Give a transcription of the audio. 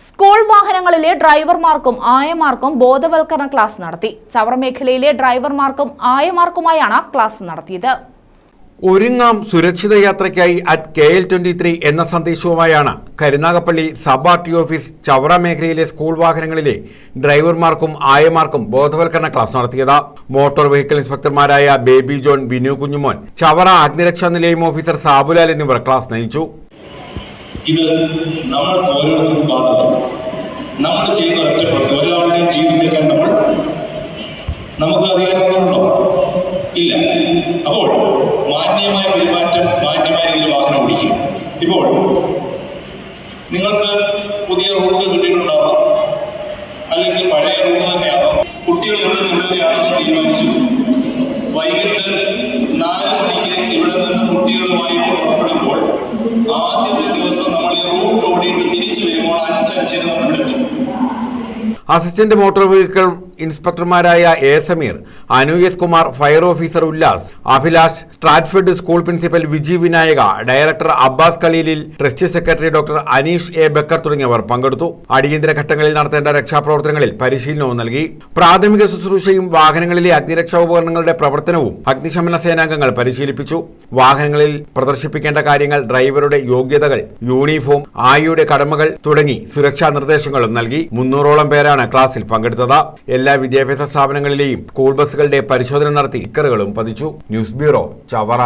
School വാഹനങ്ങളിലെ ഡ്രൈവർമാർക്കും ആയമാർക്കും ബോധവൽക്കരണ ക്ലാസ് നടത്തി. ചവറ മേഖലയിലെ ഡ്രൈവർമാർക്കും ആയമാർക്കുമായാണ് ക്ലാസ് നടത്തിയത്. ഒരുങ്ങാം സുരക്ഷിത യാത്രയ്ക്കായി അറ്റ് KL23 എന്ന സന്ദേശവുമായാണ് Karunagappally sub RT office Chavara മേഖലയിലെ സ്കൂൾ വാഹനങ്ങളിലെ ഡ്രൈവർമാർക്കും ആയമാർക്കും ബോധവൽക്കരണ ക്ലാസ് നടത്തിയത്. മോട്ടോർ വെഹിക്കിൾ ഇൻസ്പെക്ടർമാരായ ബേബി ജോൺ, ബിനു കുഞ്ഞുമോൻ, ചവറ അഗ്നിരക്ഷാ നിലയം ഓഫീസർ സാബുലാൽ എന്നിവർ ക്ലാസ് നയിച്ചു. ഇത് നമ്മൾ ഓരോരുത്തരും ബാധകം. നമ്മൾ ചെയ്യുന്ന ഒറ്റപ്പെടുത്തി ഒരാളുടെയും ജീവിതത്തിലേക്ക് നമുക്ക് അധികാരമുണ്ടോ? ഇല്ല. അപ്പോൾ മാന്യമായ പെരുമാറ്റം, മാന്യമായ രീതിയിൽ വാഹനം ഓടിക്കുക. ഇപ്പോൾ നിങ്ങൾക്ക് പുതിയ റൂട്ട് കിട്ടിയിട്ടുണ്ടാവാം, അല്ലെങ്കിൽ പഴയ റൂട്ട് തന്നെയാവാം. കുട്ടികൾ എവിടെ നിന്നുള്ളവരെയാണെന്ന് തീരുമാനിച്ചു. വൈകിട്ട് 4 മണിക്ക് ഇവിടെ നിന്ന് കുട്ടികളുമായിട്ട് പുറപ്പെടുമ്പോൾ ആദ്യത്തെ ദിവസം നമ്മൾ ഈ റൂട്ട് ഓടിയിട്ട് തിരിച്ചു വരുമ്പോൾ 5:05 നമ്മൾ എത്തും. അസിസ്റ്റന്റ് മോട്ടോർ വെഹിക്കിൾ ഇൻസ്പെക്ടർമാരായ A. Sameer, Anu S. Kumar, fire officer Ullas, Abhilash, Strathfield school principal Viji Vinayaka, director Abbas ഖലീലിൽ, trust secretary doctor Aneesh A. Bakkar തുടങ്ങിയവർ പങ്കെടുത്തു. അടിയന്തര ഘട്ടങ്ങളിൽ നടത്തേണ്ട രക്ഷാപ്രവർത്തനങ്ങളിൽ പരിശീലനവും നൽകി. പ്രാഥമിക ശുശ്രൂഷയും വാഹനങ്ങളിലെ അഗ്നിരക്ഷാ ഉപകരണങ്ങളുടെ പ്രവർത്തനവും അഗ്നിശമന സേനാംഗങ്ങൾ പരിശീലിപ്പിച്ചു. വാഹനങ്ങളിൽ പ്രദർശിപ്പിക്കേണ്ട കാര്യങ്ങൾ, ഡ്രൈവറുടെ യോഗ്യതകൾ, യൂണിഫോം, ആയിയുടെ കടമകൾ തുടങ്ങി സുരക്ഷാ നിർദ്ദേശങ്ങളും നൽകി. 300ഓളം പേരാണ് ക്ലാസ്സിൽ പങ്കെടുത്തത്. എല്ലാ വിദ്യാഭ്യാസ സ്ഥാപനങ്ങളിലെയും സ്കൂൾ ബസ്സുകളുടെ പരിശോധന നടത്തി സ്റ്റിക്കറുകളും പതിച്ചു. News bureau, Chavara.